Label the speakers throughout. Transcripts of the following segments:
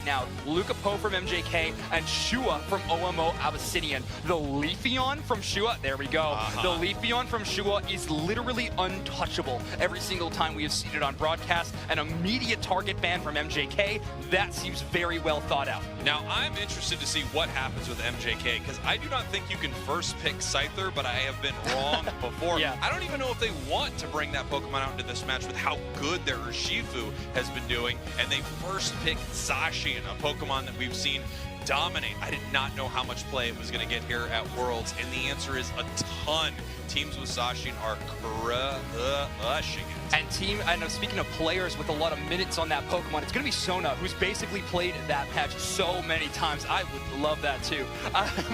Speaker 1: Now, Luca Poe from MJK and Shua from OMO ABYSSINIAN. The Leafeon from Shua, there we go. The Leafeon from Shua is literally untouchable every single time we have seen it on broadcast. An immediate target ban from MJK, that seems very well thought out.
Speaker 2: Now, I'm interested to see what happens with MJK, because I do not think you can first pick Scyther, but I have been wrong before.
Speaker 1: Yeah.
Speaker 2: I don't even know if they want to bring that Pokemon out into this match with how good their Urshifu has been doing, and they first picked Zacian, a Pokemon that we've seen dominate. I did not know how much play it was going to get here at Worlds, and the answer is a ton. Teams with Zacian are crushing it.
Speaker 1: And speaking of players with a lot of minutes on that Pokemon, it's going to be Sona, who's basically played that patch so many times. I would love that too.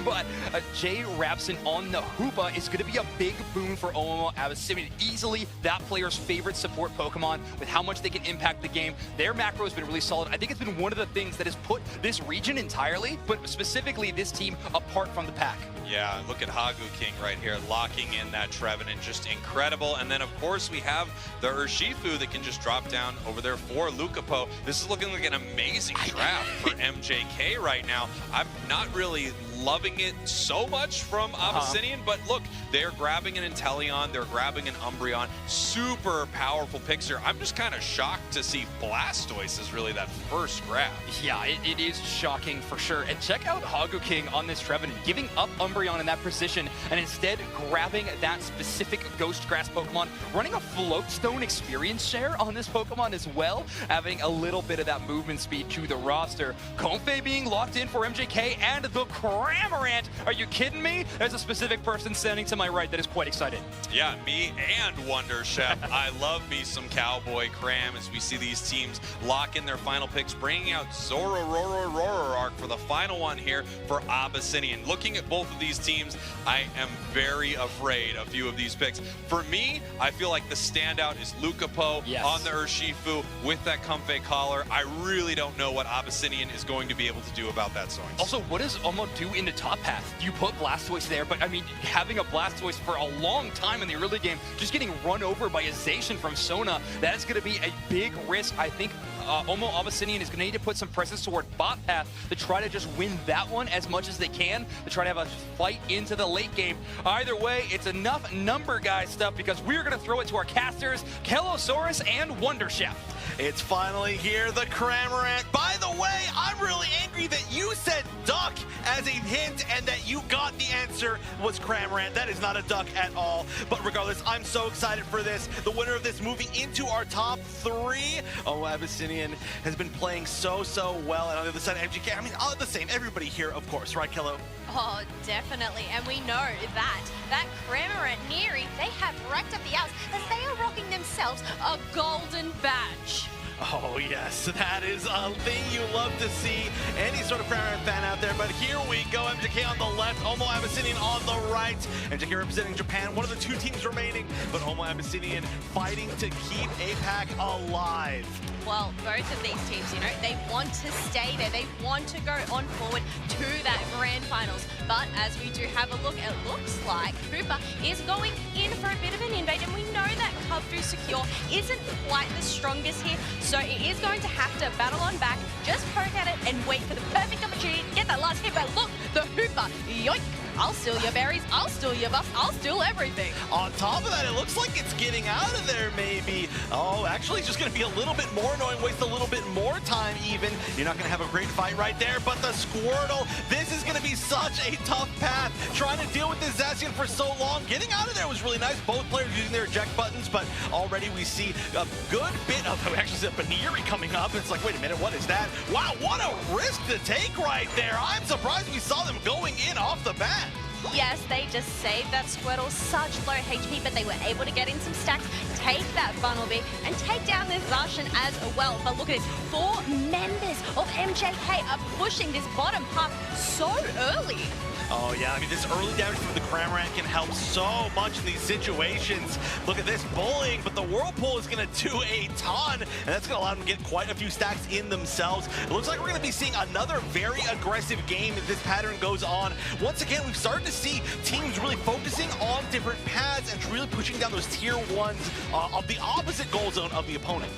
Speaker 1: But Jay Rabson on the Hoopa is going to be a big boon for OMO ABYSSINIAN. Easily that player's favorite support Pokemon with how much they can impact the game. Their macro has been really solid. I think it's been one of the things that has put this region entirely, but specifically this team, apart from the pack.
Speaker 2: Yeah, look at Hagu King right here, locking in that Trevenant, just incredible. And then, of course, we have the Urshifu that can just drop down over there for Luca Poe. This is looking like an amazing draft for MJK right now. I'm not really loving it so much from ABYSSINIAN, but look, they're grabbing an Inteleon, they're grabbing an Umbreon, super powerful picks here. I'm just kind of shocked to see Blastoise is really that first grab.
Speaker 1: Yeah, it is shocking for sure. And check out Hagu King on this Trevenant, giving up Umbreon in that position and instead grabbing that specific Ghost Grass Pokemon, running a Floatstone experience share on this Pokemon as well, having a little bit of that movement speed to the roster. Comfey being locked in for MJK and the Cramorant. Are you kidding me? There's a specific person standing to my right that is quite excited.
Speaker 2: Yeah, me and Wonder Chef. I love me some Cowboy Cram as we see these teams lock in their final picks, bringing out Zoroark for the final one here for ABYSSINIAN. Looking at both of these teams, I am very afraid of a few of these picks. For me, I feel like the standout is Luca Poe on the Urshifu with that Comfey collar. I really don't know what ABYSSINIAN is going to be able to do about that Zoinks.
Speaker 1: Also, what does OMO do in the top path? You put Blastoise there, but I mean, having a Blastoise for a long time in the early game, just getting run over by a Zacian from Sona, that is going to be a big risk. I think OMO ABYSSINIAN is going to need to put some presence toward bot path to try to just win that one as much as they can, to try to have a fight into the late game. Either way, it's enough number guy stuff because we're going to throw it to our casters, Kelosaurus and Wonder Chef.
Speaker 3: It's finally here, the Cramorant. By the way, I'm really angry that you said duck as a hint and that you got the answer was Cramorant. That is not a duck at all. But regardless, I'm so excited for this. The winner of this moving into our top three. Oh, ABYSSINIAN has been playing so well. And on the other side, MJK, I mean, all the same. Everybody here, of course, right, Kelo?
Speaker 4: Oh, definitely. And we know that Cramorant Neary, they have racked up the outs as they are rocking themselves a golden badge.
Speaker 3: Oh yes, that is a thing you love to see. Any sort of Cramorant fan out there, but here we go. MJK on the left, OMO ABYSSINIAN on the right. MJK representing Japan, one of the two teams remaining, but OMO ABYSSINIAN fighting to keep APAC alive.
Speaker 4: Well, both of these teams, you know, they want to stay there. They want to go on forward to that grand finals. But as we do have a look, it looks like Hoopa is going in for a bit of an invade, and we know that Kubfu Secure isn't quite the strongest here, so it is going to have to battle on back, just poke at it and wait for the perfect opportunity to get that last hit. But look, the Hoopa, yoink! I'll steal your berries, I'll steal your buffs, I'll steal everything.
Speaker 3: On top of that, it looks like it's getting out of there, maybe. Oh, actually, it's just going to be a little bit more annoying, waste a little bit more time even. You're not going to have a great fight right there, but the Squirtle, this is going to be such a tough path. Trying to deal with this Zacian for so long. Getting out of there was really nice. Both players using their eject buttons, but already we see a good bit of, actually, Baniri coming up. It's like, wait a minute, what is that? Wow, what a risk to take right there. I'm surprised we saw them going in off the bat.
Speaker 4: Yes, they just saved that Squirtle, such low HP, but they were able to get in some stacks, take that Funnelby, and take down this Zacian as well. But look at this, 4 members of MJK are pushing this bottom half so early.
Speaker 3: Oh yeah, I mean, this early damage from the Cramorant can help so much in these situations. Look at this bullying, but the Whirlpool is going to do a ton, and that's going to allow them to get quite a few stacks in themselves. It looks like we're going to be seeing another very aggressive game if this pattern goes on. Once again, we've started to see teams really focusing on different paths and really pushing down those tier 1s of the opposite goal zone of the opponent.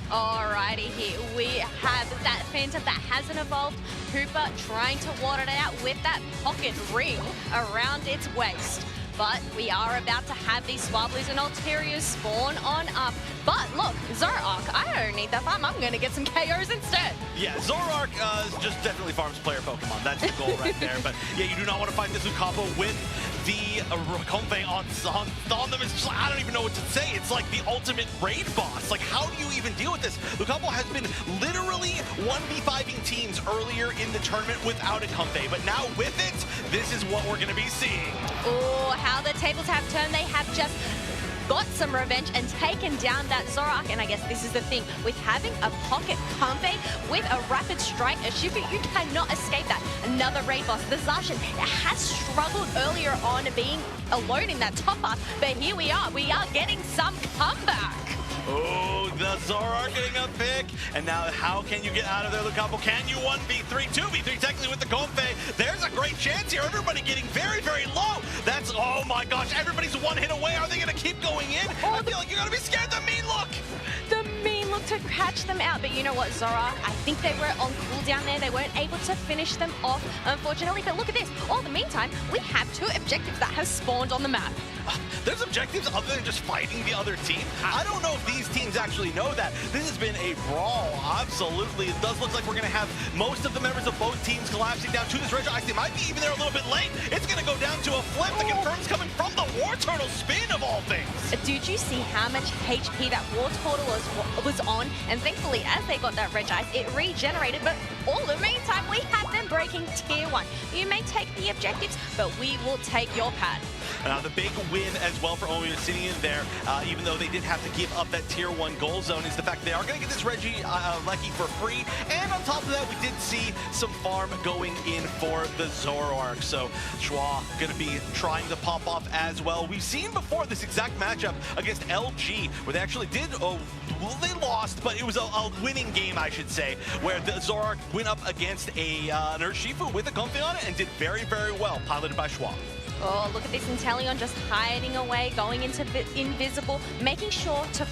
Speaker 4: Alrighty, here we have that Phantom that hasn't evolved. Hooper trying to ward it out with that pocket ring around its waist. But we are about to have these Swabblers and Alterias spawn on up. But look, Zoroark, I don't need that farm. I'm going to get some KOs instead.
Speaker 3: Yeah, Zoroark just definitely farms player Pokemon. That's the goal right there. But yeah, you do not want to fight this Lucapo with the Convey on them. It's just, I don't even know what to say. It's like the ultimate raid boss. Like, how do you even deal with this? Lucapo has been literally 1v5ing teams earlier in the tournament without a Convey. But now with it, this is what we're going to be seeing.
Speaker 4: Oh, how the tables have turned. They have just got some revenge and taken down that Zoroark. And I guess this is the thing with having a pocket Convey with a rapid strike, a Shifu, you cannot escape that. Another raid boss, the Zacian, has struggled earlier on being alone in that top path, but here we are getting some comeback.
Speaker 3: Oh, the Zoroark getting a pick. And now how can you get out of there, Lucapo? Can you 1v3, 2v3 technically with the Convey? There's a great chance here. Everybody getting very, very low. That's, oh my gosh, everybody's one hit away. Are they going to keep going in? I feel like you're going to be scared. The mean look.
Speaker 4: The mean look to catch them out. But you know what, Zoroark? I think they were on cooldown there. They weren't able to finish them off, unfortunately. But look at this. All the meantime, we have 2 objectives that have spawned on the map.
Speaker 3: There's objectives other than just fighting the other team. I don't know if these teams actually know that. This has been a brawl, absolutely. It does look like we're going to have most of the members of both teams collapsing down to this Reg Ice. They might be even there a little bit late. It's going to go down to a flip. The confirms coming from the War Turtle spin of all things.
Speaker 4: Did you see how much HP that War Turtle was on? And thankfully, as they got that Reg Ice, it regenerated. But all the meantime, we have them breaking tier 1. You may take the objectives, but we will take your pad.
Speaker 3: Now the big win as well for OMO ABYSSINIAN there, even though they did have to give up that tier 1 goal zone, is the fact they are going to get this Regieleki for free. And on top of that, we did see some farm going in for the Zoroark. So Schwa going to be trying to pop off as well. We've seen before this exact matchup against LG, where they actually did, well, they lost, but it was a winning game, I should say, where the Zoroark went up against an Urshifu with a Convey on it and did very, very well, piloted by Schwa.
Speaker 4: Oh, look at this Inteleon just hiding away, going into invisible, making sure to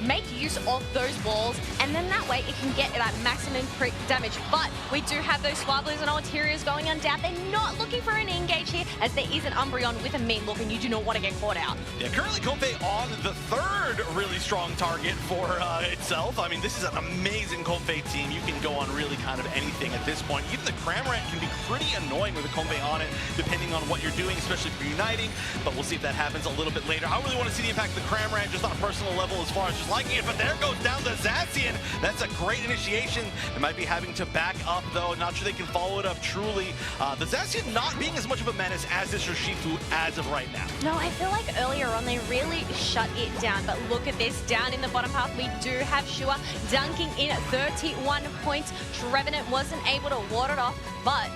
Speaker 4: make use of those walls, and then that way it can get that maximum crit damage. But we do have those Swabblers and Alterias going on down. They're not looking for an engage here, as there is an Umbreon with a mean look, and you do not want to get caught out.
Speaker 3: Yeah, currently Convey on the 3rd really strong target for itself. I mean, this is an amazing Convey team. You can go on really kind of anything at this point. Even the Cramorant can be pretty annoying with a Convey on it, depending on what you're doing, especially for uniting. But we'll see if that happens a little bit later. I really want to see the impact of the Cramorant just on a personal level as far as just liking it, but there goes down the Zacian. That's a great initiation. They might be having to back up, though. Not sure they can follow it up truly. The Zacian not being as much of a menace as this Urshifu as of right now.
Speaker 4: No, I feel like earlier on they really shut it down, but look at this. Down in the bottom half, we do have Shua dunking in at 31 points. Trevenant wasn't able to ward it off, but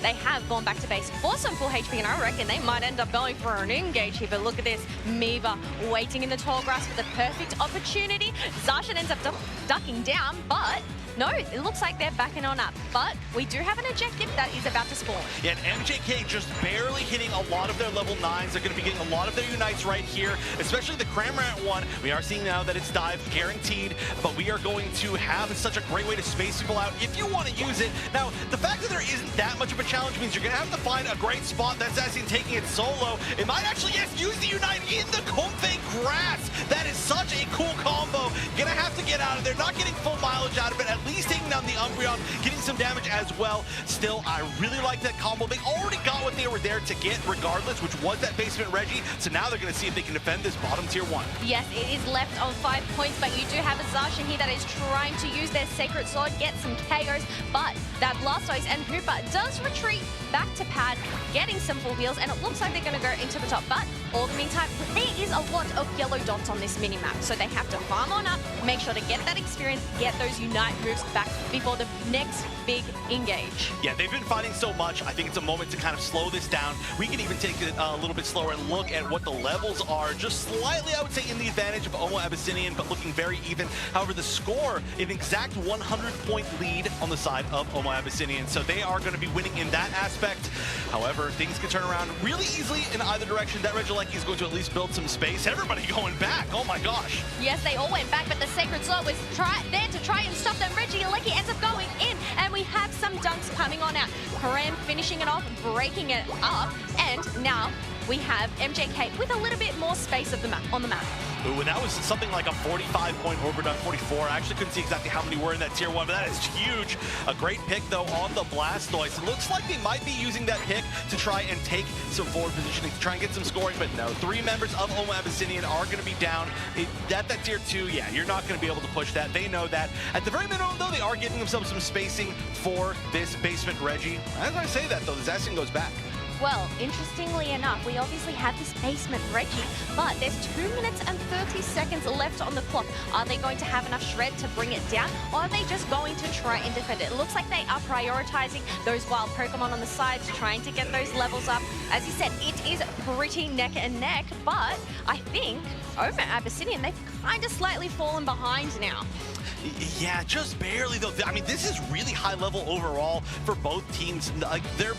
Speaker 4: they have gone back to base for some full HP, and I reckon they might end up going for an engage here. But look at this, Miva waiting in the tall grass for the perfect opportunity. Zacian ends up ducking down, but no, it looks like they're backing on up. But we do have an objective that is about to spawn.
Speaker 3: Yeah, and MJK just barely hitting a lot of their level 9s. They're going to be getting a lot of their unites right here, especially the Cramorant one. We are seeing now that it's dive guaranteed, but we are going to have such a great way to space people out if you want to use it. Now, the fact that there isn't that much of a challenge means you're going to have to find a great spot. That's Zacian taking it solo. It might actually, yes, use the unite in the Convey grass. That is such a cool combo. You're going to have to get out of there. Not getting full mileage out of it, at least taking down the Umbreon, getting some damage as well. Still, I really like that combo. They already got what they were there to get regardless, which was that basement Regi. So now they're going to see if they can defend this bottom tier 1.
Speaker 4: Yes, it is left on 5 points, but you do have a Zacian here that is trying to use their Sacred Sword, get some KOs, but that Blastoise and Hooper does retreat back to pad, getting some full heals, and it looks like they're going to go into the top. But all the meantime, there is a lot of yellow dots on this mini-map, so they have to farm on up, make sure to get that experience, get those unite moves back before the next big engage.
Speaker 3: Yeah, they've been fighting so much. I think it's a moment to kind of slow this down. We can even take it a little bit slower and look at what the levels are. Just slightly, I would say, in the advantage of OMO ABYSSINIAN, but looking very even. However, the score, an exact 100-point lead on the side of OMO ABYSSINIAN. So they are going to be winning in that aspect. However, things can turn around really easily in either direction. That Regieleki is going to at least build some space. Everybody going back. Oh my gosh.
Speaker 4: Yes, they all went back, but the Sacred Sword was there to try and stop them. Regieleki ends up going in, and we have some dunks coming on out. Karam finishing it off, breaking it up, and now we have MJK with a little bit more space on the map.
Speaker 3: Ooh, and that was something like a 45-point overdone, 44. I actually couldn't see exactly how many were in that tier 1, but that is huge. A great pick, though, on the Blastoise. It looks like they might be using that pick to try and take some forward positioning, to try and get some scoring, but no. 3 members of OMO ABYSSINIAN are going to be down. At that tier 2, yeah, you're not going to be able to push that. They know that. At the very minimum, though, they are giving themselves some spacing for this basement Reggie. As I say that, though, the Zacian goes back.
Speaker 4: Well, interestingly enough, we obviously have this basement Reggie, but there's 2 minutes and 30 seconds left on the clock. Are they going to have enough shred to bring it down, or are they just going to try and defend it? It looks like they are prioritizing those wild Pokemon on the sides, trying to get those levels up. As you said, it is pretty neck and neck, but I think OMO ABYSSINIAN, they've kind of slightly fallen behind now.
Speaker 3: Yeah, just barely, though. I mean, this is really high level overall for both teams. Like, they're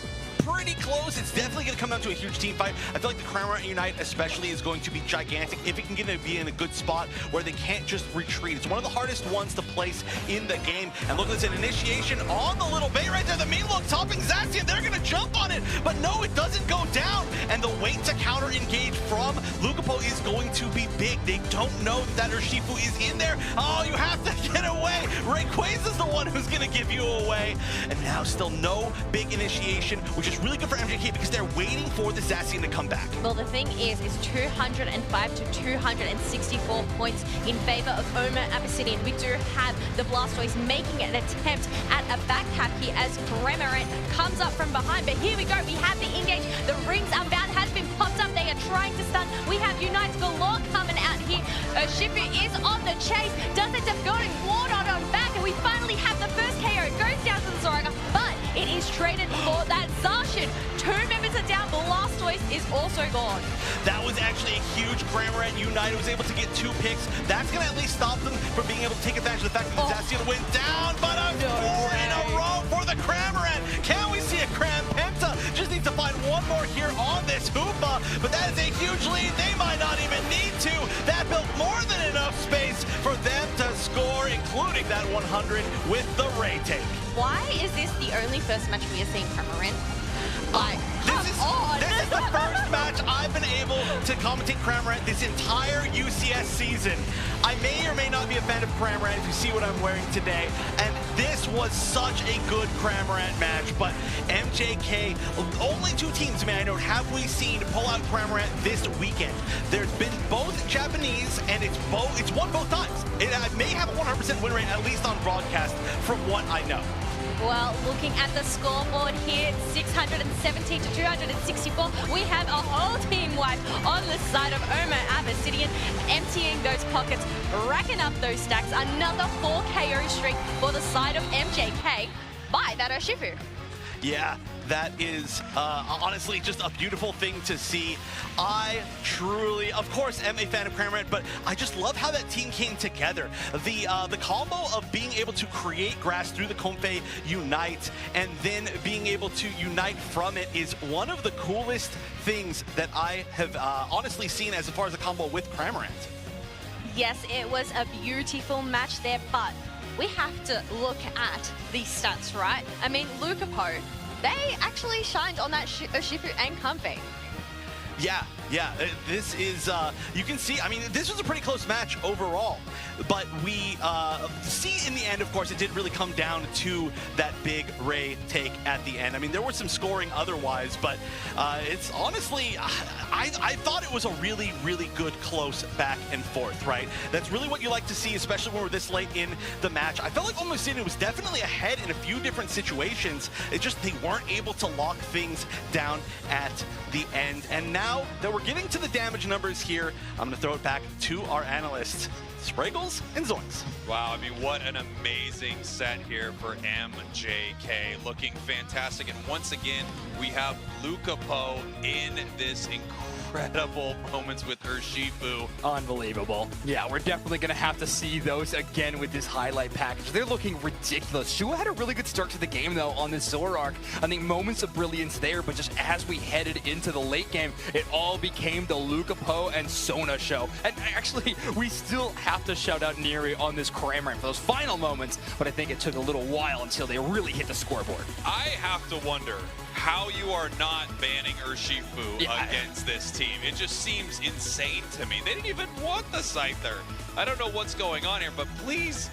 Speaker 3: pretty close. It's definitely going to come down to a huge team fight. I feel like the Cramorant Unite especially is going to be gigantic if it can get to be in a good spot where they can't just retreat. It's one of the hardest ones to place in the game. And look at this, an initiation on the little bait right there. The Meatloaf topping Zacian. They're going to jump on it, but no, it doesn't go down. And the wait to counter engage from Lucapo is going to be big. They don't know that Urshifu is in there. Oh, you have to get away. Rayquaza is the one who's going to give you away. And now still no big initiation, which is really good for MJK because they're waiting for the Zacian to come back.
Speaker 4: Well, the thing is 205 to 264 points in favor of OMO ABYSSINIAN. We do have the Blastoise making an attempt at a back cap here as Cramorant comes up from behind. But here we go. We have the engage. The Rings Unbound has been popped up. They are trying to stun. We have Unites Galore coming out here. Shifu is on the chase. Does it just go to Wardon on back? And we finally have the first KO. It goes down to the Zoraga, but it is traded for that Zacian. 2 members are down. Blastoise is also gone.
Speaker 3: That was actually a huge Cramorant Unite. Was able to get 2 picks. That's going to at least stop them from being able to take advantage of the fact that the Zacian went down, but a 4 in a row for the Cramorant. Can we see a Cram Penta? Just need to find one more here on this Hoopa, but that is a huge lead. They might not even need to. That built more than enough space for them to score, including that 100 with the Ray take.
Speaker 4: Why is this the only first match we are seeing Cramorant? Like,
Speaker 3: this is the first match I've been able to commentate Cramorant this entire UCS season. I may or may not be a fan of Cramorant if you see what I'm wearing today, and this was such a good Cramorant match, but MJK, only 2 teams, may I note, have we seen pull out Cramorant this weekend. There's been both Japanese, and it's won both times. It may have a 100% win rate, at least on broadcast, from what I know.
Speaker 4: Well, looking at the scoreboard here, 670 to 264. We have a whole team wipe on the side of OMO ABYSSINIAN, emptying those pockets, racking up those stacks. Another 4 KO streak for the side of MJK by that Urshifu.
Speaker 3: Yeah, that is honestly just a beautiful thing to see. I truly, of course, am a fan of Cramorant, but I just love how that team came together. The combo of being able to create grass through the Comfey Unite and then being able to unite from it is one of the coolest things that I have honestly seen as far as a combo with Cramorant.
Speaker 4: Yes, it was a beautiful match there, but we have to look at these stats, right? I mean, Lucapo, they actually shined on that Urshifu and Comfey.
Speaker 3: Yeah, this is, you can see, I mean, this was a pretty close match overall, but we see in the end, of course, it did really come down to that big Ray take at the end. I mean, there was some scoring otherwise, but it's honestly, I thought it was a really, really good close back and forth, right? That's really what you like to see, especially when we're this late in the match. I felt like OMO ABYSSINIAN was definitely ahead in a few different situations. It just, they weren't able to lock things down at the end. And now that we're getting to the damage numbers here, I'm going to throw it back to our analysts. Sprinkles and Zoinks.
Speaker 2: Wow, I mean, what an amazing set here for MJK. Looking fantastic. And once again, we have Lucapo in this incredible moments with Urshifu.
Speaker 1: Unbelievable. Yeah, we're definitely going to have to see those again with this highlight package. They're looking ridiculous. Shua had a really good start to the game, though, on this Zoroark. I think moments of brilliance there, but just as we headed into the late game, it all became the Lucapo and Sona show. And actually, we still have to shout out Neri on this Cramorant for those final moments, but I think it took a little while until they really hit the scoreboard.
Speaker 2: I have to wonder how you are not banning Urshifu against this team. It just seems insane to me. They didn't even want the Scyther. I don't know what's going on here, but please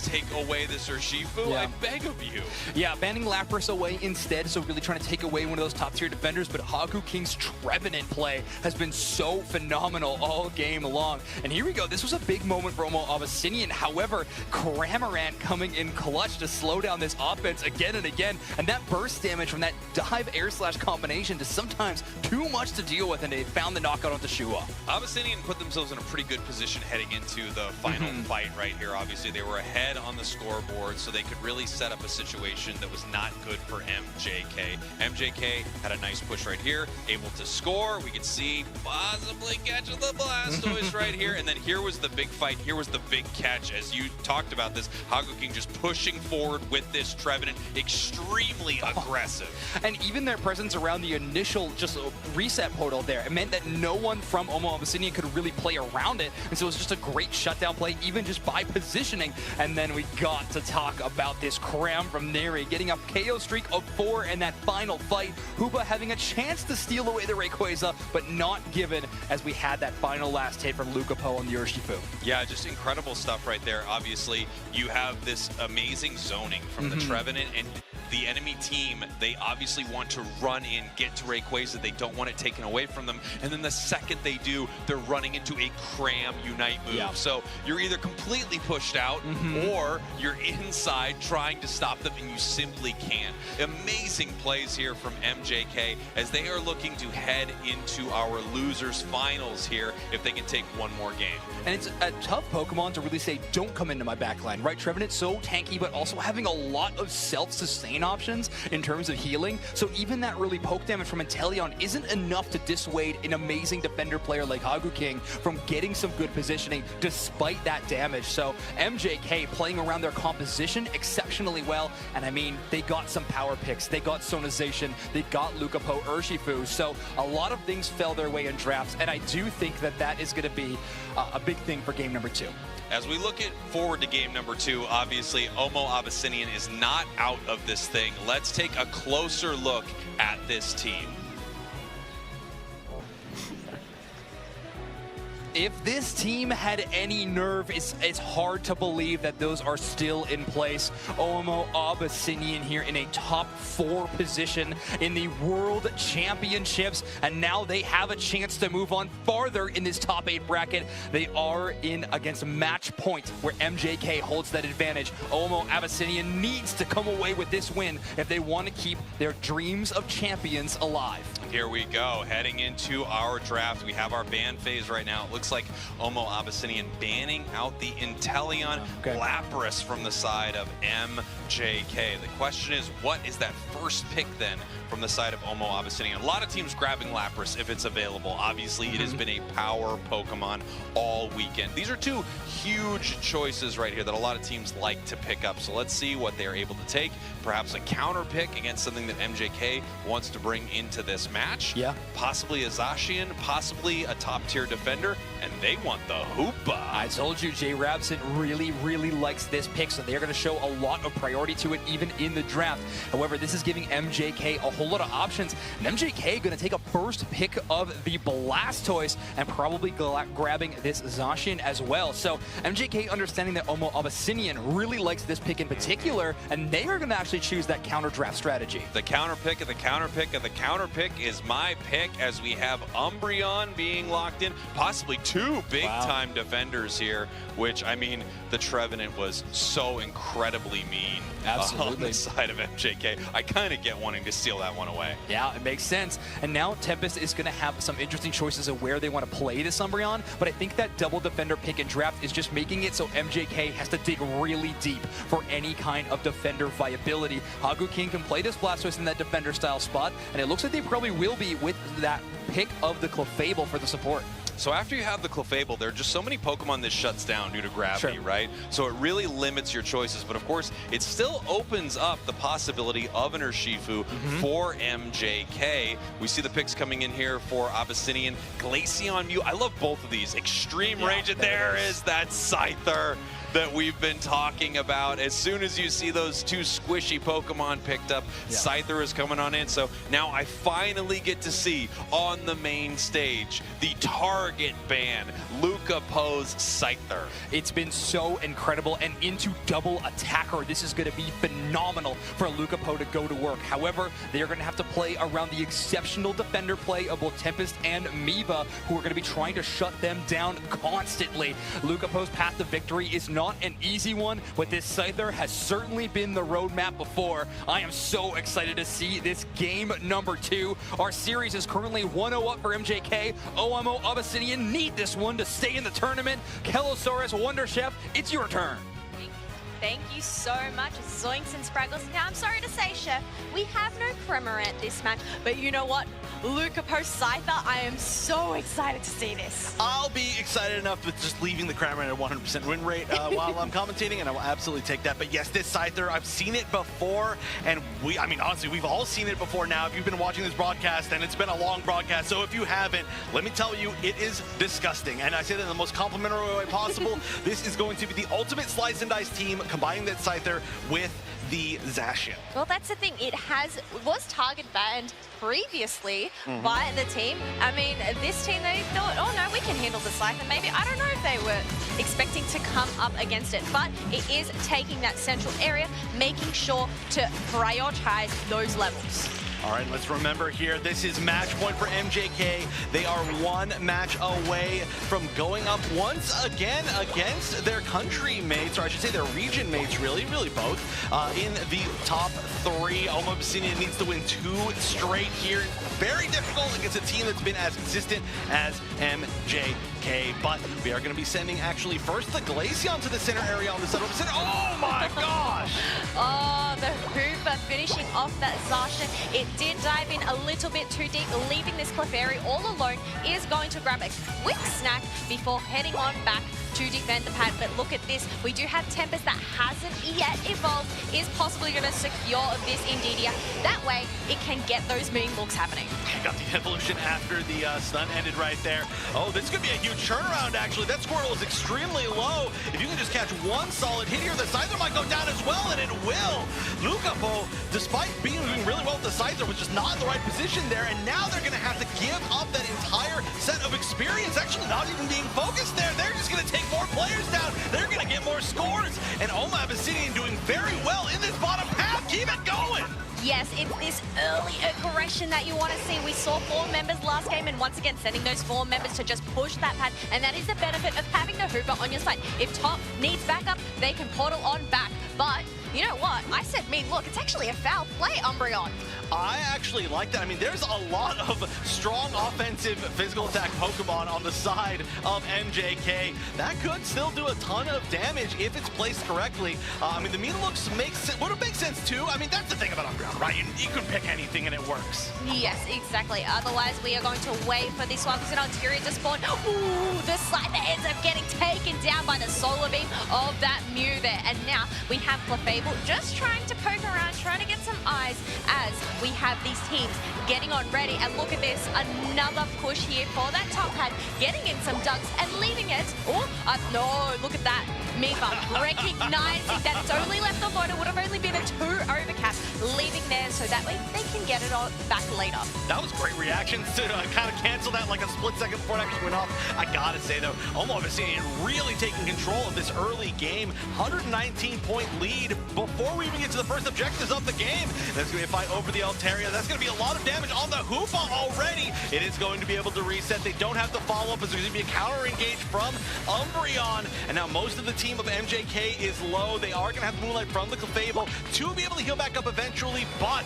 Speaker 2: take away this Urshifu. I beg of you.
Speaker 1: Yeah, banning Lapras away instead, so really trying to take away one of those top-tier defenders, but Haku King's Trevenant play has been so phenomenal all game long. And here we go. This was a big moment for OMO ABYSSINIAN. However, Cramorant coming in clutch to slow down this offense again and again, and that burst damage from that dive air slash combination is sometimes too much to deal with, and they found the knockout onto Shua.
Speaker 2: ABYSSINIAN put themselves in a pretty good position heading into the final fight right here. Obviously, they were ahead on the scoreboard, so they could really set up a situation that was not good for MJK. MJK had a nice push right here, able to score. We could see possibly catching the Blastoise right here, and then here was the big fight. Here was the big catch, as you talked about this. Haku King just pushing forward with this Trevenant, extremely aggressive.
Speaker 1: And even their presence around the initial just reset portal there, it meant that no one from OMO ABYSSINIAN could really play around it, and so it was just a great shutdown play, even just by positioning. And then we got to talk about this Cram from Neri, getting a KO streak of 4 in that final fight. Hoopa having a chance to steal away the Rayquaza, but not given, as we had that final last hit from Lucapo on the Urshifu.
Speaker 2: Yeah, just incredible stuff right there. Obviously, you have this amazing zoning from the Trevenant, and the enemy team, they obviously want to run in, get to Rayquaza. They don't want it taken away from them. And then the second they do, they're running into a Cram Unite move.
Speaker 1: Yeah.
Speaker 2: So you're either completely pushed out or you're inside trying to stop them, and you simply can't. Amazing plays here from MJK as they are looking to head into our losers finals here if they can take one more game.
Speaker 1: And it's a tough Pokemon to really say, don't come into my backline, right? Trevenant's so tanky, but also having a lot of self-sustain options in terms of healing. So even that really poke damage from Inteleon isn't enough to dissuade an amazing defender player like Haku King from getting some good positioning despite that damage. So MJK playing around their composition exceptionally well. And I mean, they got some power picks. They got Sonization. They got Lucapo, Urshifu. So a lot of things fell their way in drafts. And I do think that that is going to be a big thing for game number 2.
Speaker 2: As we look forward to game number 2, obviously, OMO ABYSSINIAN is not out of this thing. Let's take a closer look at this team.
Speaker 1: If this team had any nerve, it's hard to believe that those are still in place. OMO ABYSSINIAN here in a top 4 position in the World Championships, and now they have a chance to move on farther in this top 8 bracket. They are in against match point where MJK holds that advantage. OMO ABYSSINIAN needs to come away with this win if they want to keep their dreams of champions alive.
Speaker 2: Here we go, heading into our draft. We have our ban phase right now. It looks like OMO ABYSSINIAN banning out the Inteleon Lapras from the side of MJK. The question is, what is that first pick then from the side of OMO ABYSSINIAN? A lot of teams grabbing Lapras if it's available. Obviously, it has been a power Pokemon all weekend. These are 2 huge choices right here that a lot of teams like to pick up. So let's see what they're able to take. Perhaps a counter pick against something that MJK wants to bring into this match.
Speaker 1: Yeah.
Speaker 2: Possibly a Zacian, possibly a top-tier defender, and they want the Hoopa.
Speaker 1: I told you, Jay Rabson really likes this pick, so they're going to show a lot of priority to it even in the draft. However, this is giving MJK a whole lot of options, and MJK going to take a first pick of the Blastoise and probably grabbing this Zacian as well. So MJK understanding that OMO ABYSSINIAN really likes this pick in particular, and they are going to actually choose that counter draft strategy.
Speaker 2: The counter pick of the counter pick of the counter pick is is my pick, as we have Umbreon being locked in, possibly two big-time defenders here, which, I mean, the Trevenant was so incredibly mean on the side of MJK. I kind of get wanting to steal that one away.
Speaker 1: Yeah, it makes sense. And now Tempest is going to have some interesting choices of where they want to play this Umbreon, but I think that double defender pick and draft is just making it so MJK has to dig really deep for any kind of defender viability. Hagu King can play this Blastoise in that defender style spot, and it looks like they probably will be with that pick of the Clefable for the support.
Speaker 2: So after you have the Clefable, there are just so many Pokemon that shuts down due to gravity, right? So it really limits your choices. But of course, it still opens up the possibility of an Urshifu for MJK. We see the picks coming in here for Abyssinian, Glaceon Mew. I love both of these. Extreme range. And there is that Scyther that we've been talking about. As soon as you see those two squishy Pokemon picked up, Scyther is coming on in. So now I finally get to see on the main stage the target ban, Lucapo's Scyther.
Speaker 1: It's been so incredible, and into double attacker, this is going to be phenomenal for Lucapo to go to work. However, they're going to have to play around the exceptional defender play of both Tempest and Miva, who are going to be trying to shut them down constantly. Lucapo's path to victory is not an easy one, but this Scyther has certainly been the roadmap before. I am so excited to see this game number 2. Our series is currently 1-0 up for MJK. OMO Abyssinian need this one to stay in the tournament. Kelosaurus Wonder Chef, it's your turn.
Speaker 4: Thank you so much, Zoinks and Spraggles. Now, I'm sorry to say, Chef, we have no Cramorant this match, but you know what? Lucapo Scyther, I am so excited to see this.
Speaker 3: I'll be excited enough with just leaving the Cramorant at 100% win rate while I'm commentating, and I will absolutely take that. But yes, this Scyther, I've seen it before, and I mean, honestly, we've all seen it before now. If you've been watching this broadcast, and it's been a long broadcast, so if you haven't, let me tell you, it is disgusting. And I say that in the most complimentary way possible. This is going to be the ultimate slice and dice team, combining that Scyther with the Zacian.
Speaker 4: Well, that's the thing. It was target banned previously by the team. I mean, this team, they thought, oh no, we can handle the Scyther. Maybe, I don't know if they were expecting to come up against it, but it is taking that central area, making sure to prioritize those levels.
Speaker 3: All right, let's remember here, this is match point for MJK. They are one match away from going up once again against their country mates, or I should say their region mates, really both, in the top 3. OMO ABYSSINIAN needs to win 2 straight here. Very difficult against a team that's been as consistent as MJK, but we are going to be sending actually first the Glaceon to the center area on the side of the center. Oh my gosh!
Speaker 4: Oh, the Hooper finishing off that Zacian. It did dive in a little bit too deep, leaving this Clefairy all alone. Is going to grab a quick snack before heading on back to defend the pad. But look at this. We do have Tempest that hasn't yet evolved, is possibly going to secure this Indeedee. That way, it can get those mean looks happening.
Speaker 3: Got the evolution after the stun ended right there. Oh, this could be a huge turnaround, actually. That Squirtle is extremely low. If you can just catch one solid hit here, the Scyther might go down as well, and it will. Lucapo, despite being doing really well with the Scyther, was just not in the right position there, and now they're going to have to give up that entire set of experience, actually not even being focused there. They're just going to take more players down. They're going to get more scores, and OMO ABYSSINIAN doing very well in this bottom half. Keep it going.
Speaker 4: Yes, it's this early aggression that you want to see. We saw 4 members last game, and once again, sending those 4 members to just push that pad, and that is the benefit of having the Hooper on your side. If top needs backup, they can portal on back, but you know what? I said, look, it's actually a foul play, Umbreon.
Speaker 3: I actually like that. I mean, there's a lot of strong offensive physical attack Pokemon on the side of MJK. That could still do a ton of damage if it's placed correctly. I mean, the mean looks would make sense too. I mean, that's the thing about Umbreon, right? You can pick anything and it works.
Speaker 4: Yes, exactly. Otherwise, we are going to wait for this one. There's an Ulterior to spawn. Ooh, the Scyther ends up getting taken down by the Solar Beam of that Mew there. And now we have Clefable just trying to poke around, trying to get some eyes as we have these teams getting on ready. And look at this, another push here for that top pad, getting in some dunks and leaving it. Oh, no, look at that. Miva recognizing that it's only left on board. It would have only been a 2 overcast, leaving there. So that way they can get it all back later.
Speaker 3: That was great reactions to kind of cancel that like a split second before it actually went off. I gotta say though, OMO ABYSSINIAN really taking control of this early game. 119-point lead before we even get to the first objectives of the game. There's gonna be a fight over the Altaria. That's gonna be a lot of damage on the Hoopa already. It is going to be able to reset. They don't have the follow-up as there's gonna be a counter engage from Umbreon. And now most of the team of MJK is low. They are gonna have the Moonlight from the Clefable to be able to heal back up eventually, but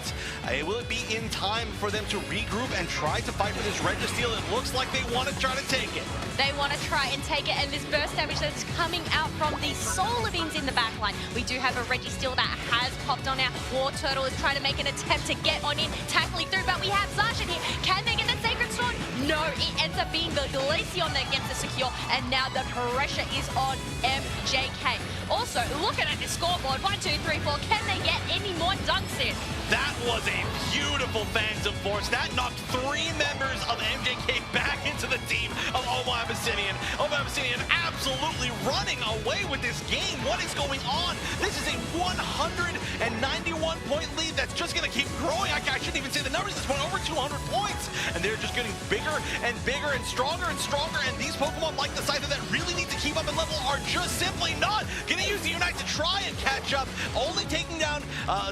Speaker 3: will it be in time for them to regroup and try to fight for this Registeel? It looks like they want to try to take it.
Speaker 4: They want to try and take it, and this burst damage that's coming out from the Solar Beams in the backline. We do have a Registeel that has popped on out. War Turtle is trying to make an attempt to get on in, tackling through, but we have Zacian here. Can they get the Sacred Sword? No, it ends up being the Glaceon that gets the secure, and now the pressure is on MJK. Also, looking at the scoreboard, 1, 2, 3, 4, can they get any more dunks in?
Speaker 3: That was a beautiful Phantom Force. That knocked 3 members of MJK back into the team of OMO ABYSSINIAN. OMO ABYSSINIAN absolutely running away with this game. What is going on? This is a 191-point lead that's just going to keep growing. I shouldn't even say the numbers at this point, over 200 points. And they're just getting bigger and bigger and stronger and stronger. And these Pokemon like the Scyther that really need to keep up in level are just simply not going to use the Unite to try and catch up. Only taking down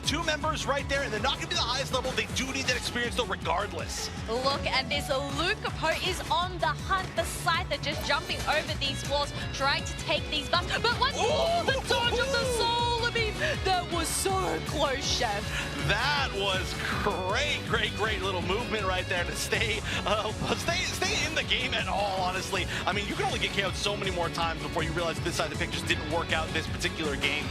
Speaker 3: 2 members right there, and they're not going to be the highest level. They do need that experience though regardless.
Speaker 4: Look at this, Lucapo is on the hunt. The Scyther just jumping over these walls, trying to take these buffs. But once the dodge of the Solar Beam, that was so close, Chef.
Speaker 3: That was great little movement right there to stay in the game at all, honestly. I mean, you can only get KO'd so many more times before you realize this side of the pick just didn't work out this particular game.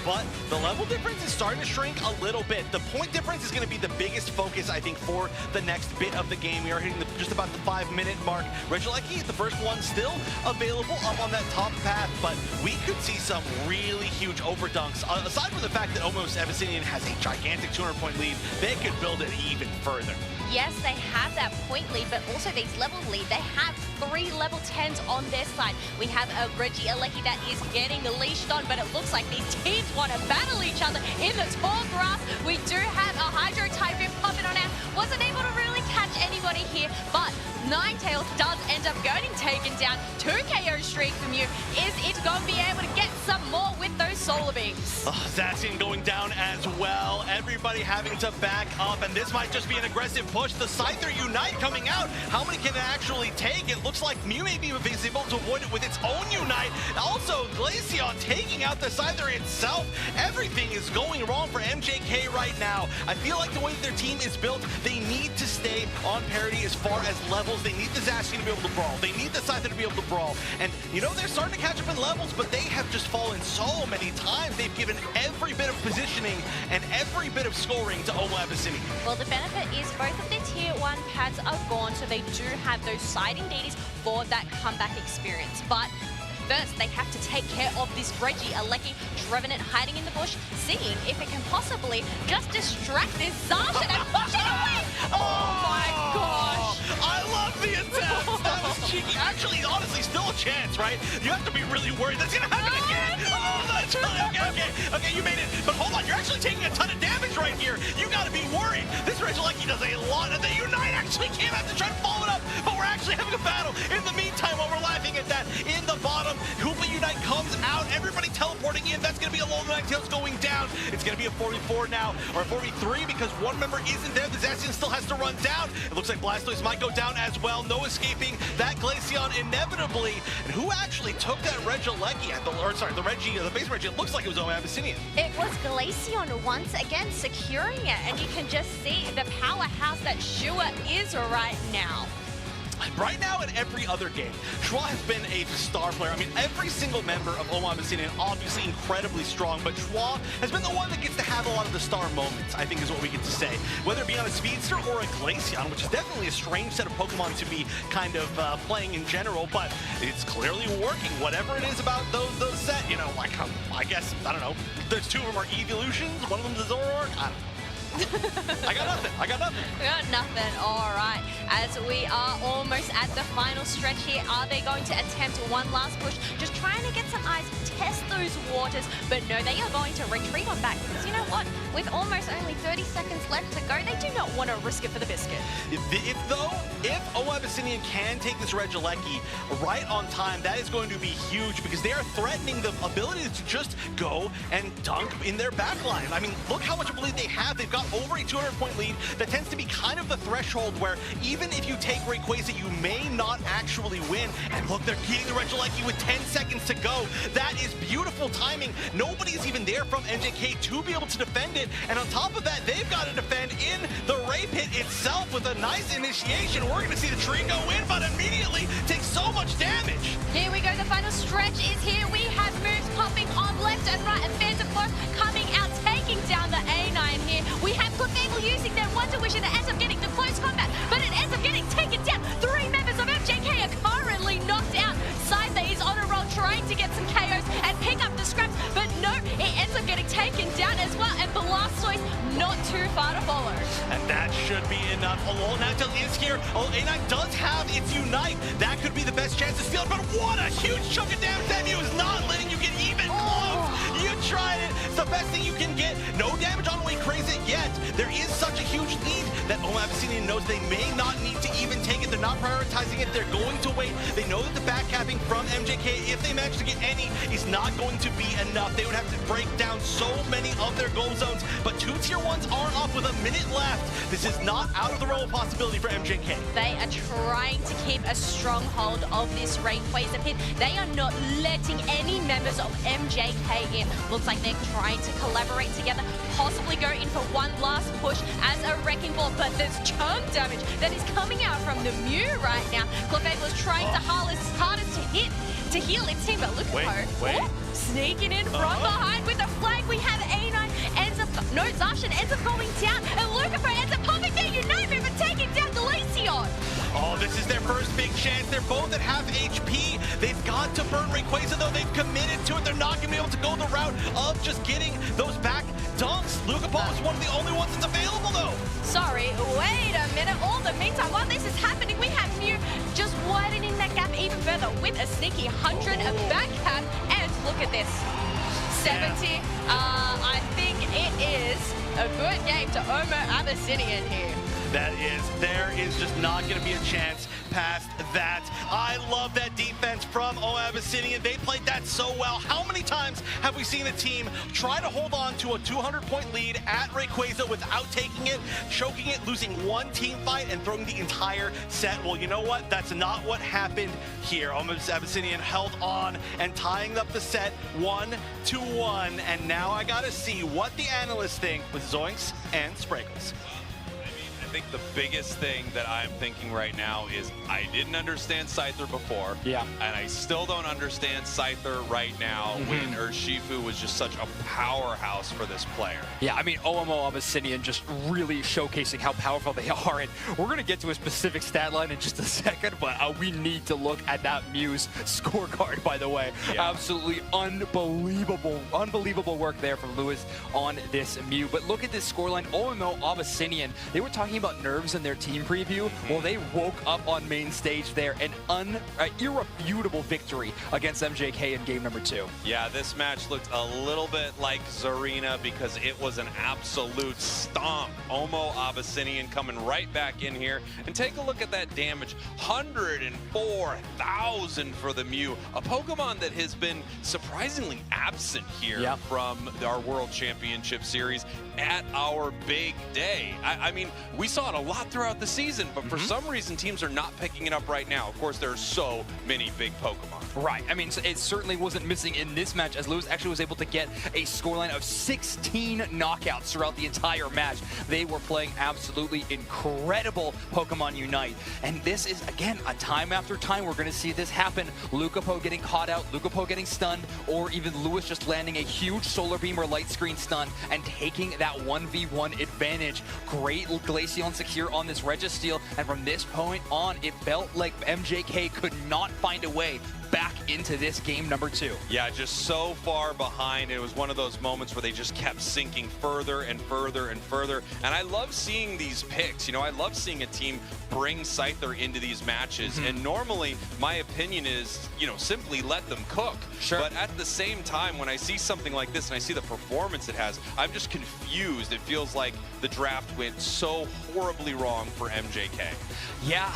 Speaker 3: But the level difference is starting to shrink a little bit. The point difference is going to be the biggest focus, I think, for the next bit of the game. We are hitting just about the 5-minute mark. Regieleki, the first one, still available up on that top path, but we could see some really huge overdunks. Aside from the fact that OMO ABYSSINIAN has a gigantic 200-point lead, they could build it even further.
Speaker 4: Yes, they have that point lead, but also these level lead. They have 3 level 10s on their side. We have a Regieleki that is getting leashed on, but it looks like these teams want to battle each other in the tall grass. We do have a Hydro Typhoon popping on out. Wasn't able to really catch anybody here, but Ninetales does end up getting taken down. 2 KO streak from you. Is it going to be able to get some more with those Solar Beams?
Speaker 3: Zacian going down as well. Everybody having to back up, and this might just be an aggressive push. The Scyther Unite coming out. How many can it actually take? It looks like Mew maybe is able to avoid it with its own Unite. Also, Glaceon taking out the Scyther itself. Everything is going wrong for MJK right now. I feel like the way that their team is built, they need to stay on parity as far as levels. They need the Zacian to be able to brawl. They need the Scyther to be able to brawl. And, you know, they're starting to catch up in levels, but they have just fallen so many times. They've given every bit of positioning and every bit of scoring to OMO ABYSSINIAN.
Speaker 4: Well, the benefit is both of their tier 1 pads are gone, so they do have those siding deities for that comeback experience. But first, they have to take care of this Regieleki. Trevenant hiding in the bush, seeing if it can possibly just distract this Zacian and push it away. Oh my gosh.
Speaker 3: I love the attempt. That was cheeky. Actually, honestly, still a chance, right? You have to be really worried that's going to happen again. Oh, that's really okay, you made it. But hold on, you're actually taking a ton of damage right here. You got to be worried. This Regieleki does a lot, and the Unite actually came out to try to follow it up, but we're actually having a battle. In the meantime, while we're laughing at that, in the bottom, Hoopa Unite comes out. Everybody teleporting in. That's going to be a low Ninetales going down. It's going to be a 44 now, or a 43, because one member isn't there. The Zacian still has to run down. It looks like Blastoise might go down as well. No escaping that Glaceon inevitably. And who actually took that Regieleki at the base Regi? It looks like it was OMO ABYSSINIAN.
Speaker 4: It was Glaceon once again securing it, and you can just see the powerhouse that Shua is right now.
Speaker 3: Right now, in every other game, Schwa has been a star player. I mean, every single member of OMO ABYSSINIAN obviously incredibly strong, but Schwa has been the one that gets to have a lot of the star moments, I think is what we get to say. Whether it be on a Speedster or a Glaceon, which is definitely a strange set of Pokemon to be kind of playing in general, but it's clearly working. Whatever it is about those set, you know, like, I guess, I don't know, there's 2 of them are evolutions, one of them's a Zoroark, I don't know. I got nothing.
Speaker 4: We got nothing. All right. As we are almost at the final stretch here, are they going to attempt one last push? Just trying to get some eyes, test those waters. But no, they are going to retreat on back. Because you know what? With almost only 30 seconds left to go. They do not want to risk it for the biscuit.
Speaker 3: If OMO Abyssinian can take this Regieleki right on time, that is going to be huge because they are threatening the ability to just go and dunk in their backline. I mean, look how much of a lead they have. They've got over a 200-point lead. That tends to be kind of the threshold where even if you take Rayquaza, you may not actually win. And look, they're getting the Regieleki with 10 seconds to go. That is beautiful timing. Nobody's even there from MJK to be able to defend it. And on top of that, they've got to defend in the Ray Pit itself with a nice initiation. We're going to see the tree go in, but immediately take so much damage.
Speaker 4: Here we go. The final stretch is here. We have moves popping on left and right, and Phantom Force coming out, taking down the A9 here. We have Clefable using their Wonder Wish, and it ends up getting the close combat, but it ends up getting taken down. 3 members of MJK are currently knocked out. Scyther is on a roll, trying to get some KOs and pick up the scraps, but no, it ends up getting taken down as well, and Blastoise not too far to follow.
Speaker 3: And that should be enough. Alolanactyl is here. A9 does have its Unite. That could be the best chance to steal it, but what a huge chunk of damage. Emu is not letting you get even close. You tried it. It's the best thing you can get. No damage on Way Crazy yet. There is such a huge lead that OMO Abyssinian knows they may not need to even take it. They're not prioritizing it. They're going to wait. They know that the backcapping from MJK, if they manage to get any, is not going to be enough. They would have to break down so many of their goal zones, but 2 tier 1s are up with a minute left. This is not out of the realm of possibility for MJK.
Speaker 4: They are trying to keep a stronghold of this Rayquaza pit. They are not letting any members of MJK in. Looks like they're trying to collaborate together, possibly go in for one last push as a Wrecking Ball, but there's chunk damage that is coming out from the Mew right now. Clefable is trying to harness his hardest to heal its team, but look at her. Sneaking in from behind with the flag. We have A9 ends up, no, Zacian ends up going down, and Lucapo ends up popping their Unite move and taking down Glaceon.
Speaker 3: Oh, this is their first big chance. They're both at half HP. They've got to burn Rayquaza, though. They've committed to it. They're not going to be able to go the route of just getting those back dunks. Lucapo is one of the only ones that's available, though.
Speaker 4: Sorry, wait a minute. All the meantime, while this is happening, we have Mew just widening that gap even further with a sneaky 100 back cap. And look at this. 70. I think it is a good game to OMO Abyssinian here.
Speaker 3: There is just not going to be a chance past that. I love that defense from OMO Abyssinian. They played that so well. How many times have we seen a team try to hold on to a 200-point lead at Rayquaza without taking it, choking it, losing one team fight, and throwing the entire set? Well, you know what? That's not what happened here. OMO Abyssinian held on and tying up the set 1-1. And now I got to see what the analysts think with Zoinks and Sprinkles.
Speaker 2: I think the biggest thing that I'm thinking right now is I didn't understand Scyther before.
Speaker 1: Yeah.
Speaker 2: And I still don't understand Scyther right now when Urshifu was just such a powerhouse for this player.
Speaker 1: Yeah, I mean, OMO Abyssinian just really showcasing how powerful they are. And we're going to get to a specific stat line in just a second, but we need to look at that Mew's scorecard, by the way. Yeah. Absolutely unbelievable work there from Lewis on this Mew. But look at this scoreline. OMO Abyssinian, they were talking about nerves in their team preview. Well, they woke up on main stage there. An irrefutable victory against MJK in game number 2.
Speaker 2: Yeah, this match looked a little bit like Zarina because it was an absolute stomp. OMO Abyssinian coming right back in here. And take a look at that damage. 104,000 for the Mew. A Pokemon that has been surprisingly absent here from our World Championship Series at our big day. I mean, we saw it a lot throughout the season, but for some reason, teams are not picking it up right now. Of course, there are so many big Pokemon.
Speaker 1: Right. I mean, it certainly wasn't missing in this match, as Lewis actually was able to get a scoreline of 16 knockouts throughout the entire match. They were playing absolutely incredible Pokemon Unite. And this is, again, a time after time we're going to see this happen. Lucapo getting caught out, Lucapo getting stunned, or even Lewis just landing a huge Solar Beam or Light Screen stun and taking that 1v1 advantage. Great Glaceon secure on this Registeel, and from this point on, it felt like MJK could not find a way back into this game number 2.
Speaker 2: Yeah, just so far behind. It was one of those moments where they just kept sinking further and further and further. And I love seeing these picks. You know, I love seeing a team bring Scyther into these matches. And normally, my opinion is, you know, simply let them cook.
Speaker 1: Sure.
Speaker 2: But at the same time, when I see something like this and I see the performance it has, I'm just confused. It feels like the draft went so horribly wrong for MJK.
Speaker 1: Yeah,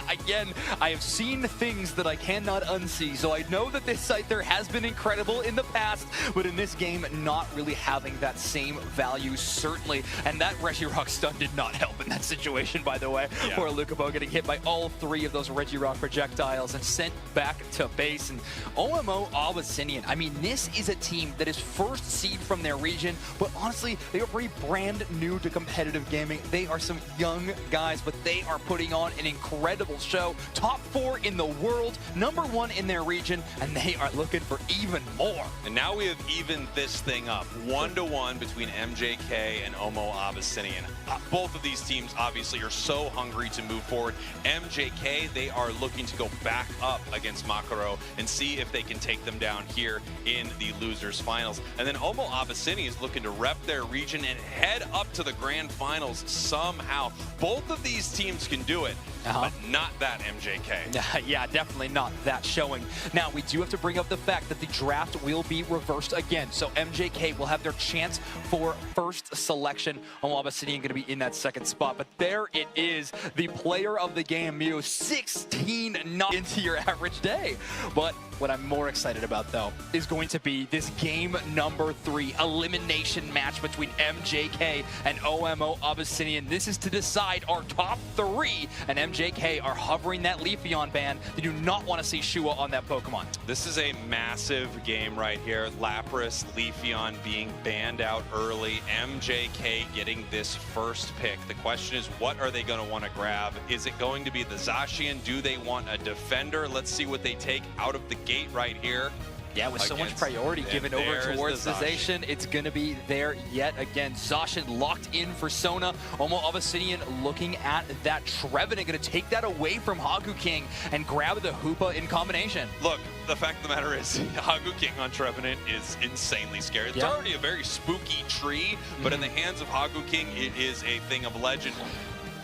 Speaker 1: again, I have seen things that I cannot unsee, so I know that this Scyther has been incredible in the past, but in this game, not really having that same value, certainly. And that Regirock stun did not help in that situation, by the way.
Speaker 2: Yeah.
Speaker 1: Poor Lucapo getting hit by all 3 of those Regirock projectiles and sent back to base. And OMO ABYSSINIAN, I mean, this is a team that is first seed from their region, but honestly, they are pretty brand new to competitive gaming. They are some young guys, but they are putting on an incredible show. Top 4 in the world, number 1 in their region, and they are looking for even more.
Speaker 2: And now we have evened this thing up, 1-1 between MJK and OMO ABYSSINIAN. Both of these teams obviously are so hungry to move forward. MJK, they are looking to go back up against Makaro and see if they can take them down here in the losers finals. And then OMO ABYSSINIAN is looking to rep their region and head up to the grand finals somehow. Both of these teams can do it, but not that MJK.
Speaker 1: Yeah, definitely not that showing. Now, we do have to bring up the fact that the draft will be reversed again. So MJK will have their chance for first selection. OMO ABYSSINIAN going to be in that second spot. But there it is, the player of the game, Mew, 16 not into your average day. But what I'm more excited about, though, is going to be this game number 3 elimination match between MJK and OMO ABYSSINIAN. This is to decide our top 3, and MJK are hovering that Leafeon ban. They do not want to see Shua on that Pokemon.
Speaker 2: This is a massive game right here. Lapras, Leafeon being banned out early. MJK getting this first pick. The question is, what are they going to want to grab? Is it going to be the Zacian? Do they want a defender? Let's see what they take out of the gate right here.
Speaker 1: Yeah, with so much priority given over towards the Zacian, it's going to be there yet again. Zacian locked in for Sona. OMO ABYSSINIAN looking at that Trevenant, going to take that away from Hagu King and grab the Hoopa in combination.
Speaker 2: Look, the fact of the matter is, Hagu King on Trevenant is insanely scary. It's already a very spooky tree, but in the hands of Hagu King, it is a thing of legend.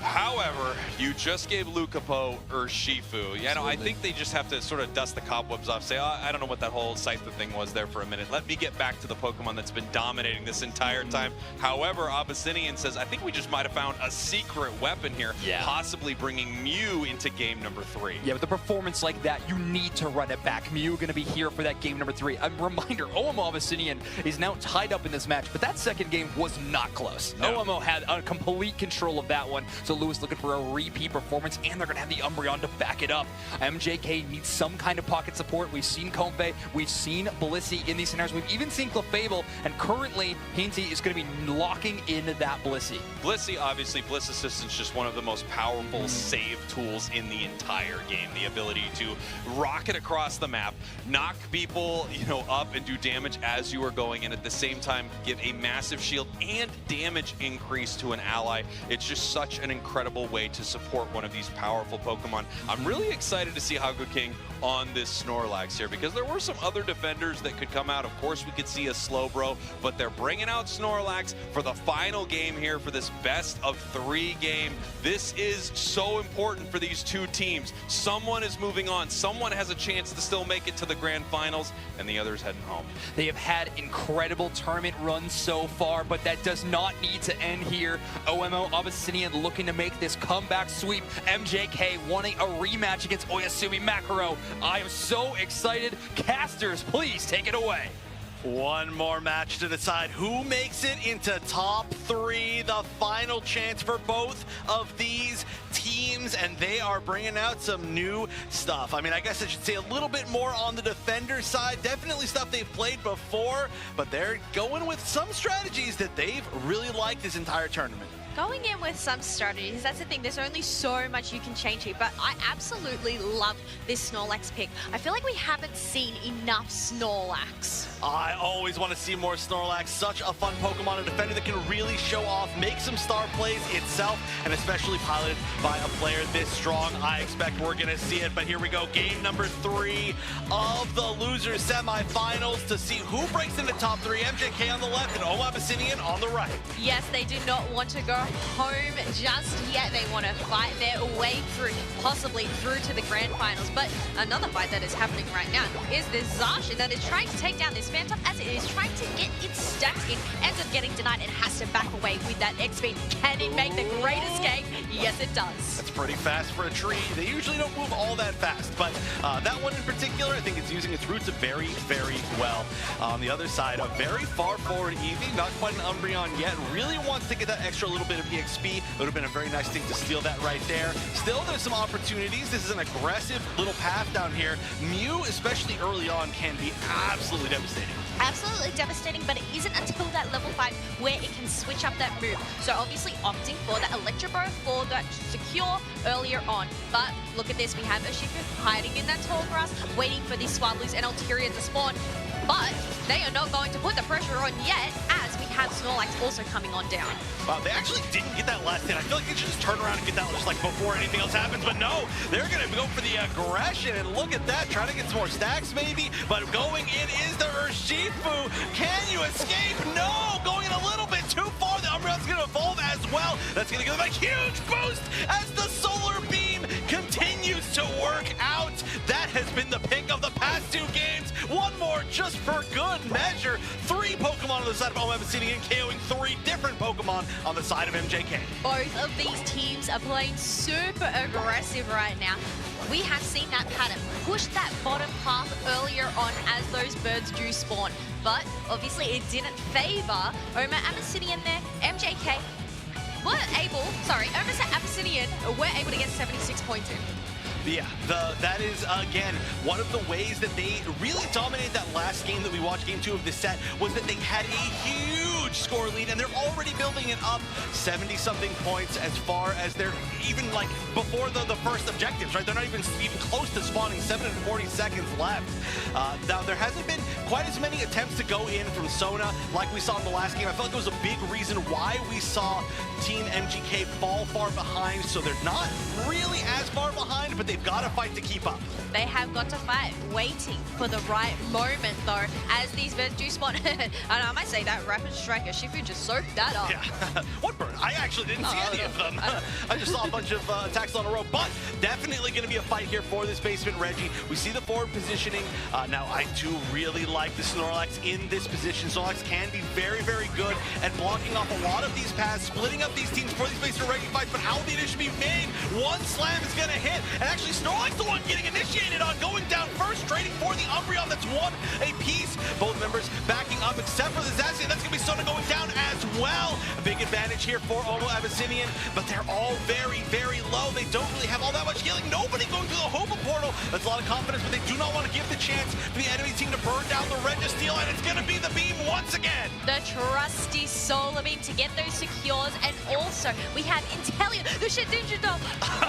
Speaker 2: However, you just gave Lucapo Urshifu. Yeah, no, I think they just have to sort of dust the cobwebs off, say, oh, I don't know what that whole Scyther thing was there for a minute. Let me get back to the Pokemon that's been dominating this entire time. However, ABYSSINIAN says, I think we just might have found a secret weapon here, possibly bringing Mew into game number 3.
Speaker 1: Yeah, with a performance like that, you need to run it back. Mew going to be here for that game number 3. A reminder, OMO ABYSSINIAN is now tied up in this match, but that second game was not close. No. OMO had a complete control of that one, so Lewis looking for a repeat performance, and they're going to have the Umbreon to back it up. MJK needs some kind of pocket support. We've seen Comfey, we've seen Blissey in these scenarios, we've even seen Clefable, and currently Hinty is going to be locking in that Blissey.
Speaker 2: Blissey, obviously, Bliss Assistant's just one of the most powerful save tools in the entire game. The ability to rocket across the map, knock people, you know, up and do damage as you are going, and at the same time give a massive shield and damage increase to an ally. It's just such an incredible way to support one of these powerful Pokemon. I'm really excited to see Hagu King on this Snorlax here, because there were some other defenders that could come out. Of course, we could see a Slowbro, but they're bringing out Snorlax for the final game here for this best of 3 game. This is so important for these two teams. Someone is moving on. Someone has a chance to still make it to the grand finals, and the other's heading home.
Speaker 1: They have had incredible tournament runs so far, but that does not need to end here. OMO ABYSSINIAN looking to make this comeback sweep. MJK wanting a rematch against Oyasumi Makaro. I am so excited. Casters, please take it away.
Speaker 3: One more match to decide who makes it into top 3. The final chance for both of these teams, and they are bringing out some new stuff. I mean, I guess I should say a little bit more on the defender side. Definitely stuff they've played before, but they're going with some strategies that they've really liked this entire tournament.
Speaker 4: Going in with some strategies, that's the thing. There's only so much you can change here, but I absolutely love this Snorlax pick. I feel like we haven't seen enough Snorlax.
Speaker 3: I always want to see more Snorlax. Such a fun Pokemon, a defender that can really show off, make some star plays itself, and especially piloted by a player this strong. I expect we're going to see it, but here we go. Game number 3 of the losers semifinals to see who breaks into top 3. MJK on the left and OMO ABYSSINIAN on the right.
Speaker 4: Yes, they do not want to go home just yet. They want to fight their way through, possibly through to the grand finals. But another fight that is happening right now is this Zacian that is trying to take down this Phantom as it is trying to get its stacks in, ends up getting denied and has to back away with that X-Speed. Can it make the great escape? Yes, it does.
Speaker 3: That's pretty fast for a tree. They usually don't move all that fast, but that one in particular, I think it's using its roots very, very well. On the other side, a very far forward Eevee, not quite an Umbreon yet, really wants to get that extra little bit of EXP. It would have been a very nice thing to steal that right there. Still, there's some opportunities. This is an aggressive little path down here. Mew, especially early on, can be absolutely devastating.
Speaker 4: Absolutely devastating, but it isn't until that level 5 where it can switch up that move. So obviously opting for that Electrobro for that secure earlier on. But look at this, we have Urshifu hiding in that tall grass, waiting for these Swablu's and Altaria to spawn. But they are not going to put the pressure on yet, as we have Snorlax also coming on down.
Speaker 3: Wow, they actually didn't get that last hit. I feel like they should just turn around and get that just like before anything else happens, but no, they're gonna go for the aggression, and look at that, trying to get some more stacks maybe, but going in is the Urshifu. Can you escape? No, going in a little bit too far. The Umbreon's gonna evolve as well. That's gonna give them a huge boost as the Solar Beam continues to work out. That has been the pick of the past 2 games. One more just for good measure. 3 Pokemon on the side of OMO ABYSSINIAN, KOing 3 different Pokemon on the side of MJK.
Speaker 4: Both of these teams are playing super aggressive right now. We have seen that pattern, push that bottom path earlier on as those birds do spawn. But obviously it didn't favor OMO ABYSSINIAN there. MJK were able, OMO ABYSSINIAN were able to get 76 points in.
Speaker 3: Yeah, that is, again, one of the ways that they really dominated that last game that we watched, game 2 of this set, was that they had a huge score lead, and they're already building it up 70-something points as far as they're even, like, before the first objectives, right? They're not even close to spawning, 7 and 40 seconds left. Now, there hasn't been quite as many attempts to go in from Sona like we saw in the last game. I felt like it was a big reason why we saw Team MGK fall far behind, so they're not really as far behind, but they've got to fight to keep up.
Speaker 4: They have got to fight, waiting for the right moment, though, as these birds do spawn. And I might say that Rapid Striker, Shifu just soaked that up.
Speaker 3: Yeah. What bird? I actually didn't see any of them. I just saw a bunch of attacks on a row, but definitely going to be a fight here for this basement Reggie. We see the forward positioning. Now, I do really like the Snorlax in this position. Snorlax can be very, very good at blocking off a lot of these paths, splitting up these teams for these basement Reggie fights, but how the initiative be made? One slam is going to hit, and actually Snorlax the one getting initiated on, going down first, trading for the Umbreon that's won a piece. Both members backing up except for the Zacian. That's going to be Sona going down as well. A big advantage here for OMO ABYSSINIAN, but they're all very, very low. They don't really have all that much healing. Nobody going through the Hopa portal. That's a lot of confidence, but they do not want to give the chance for the enemy team to burn down the Registeel, and it's going to be the beam once again.
Speaker 4: The trusty Solar Beam to get those secures, and also we have Inteleon. The Shedinja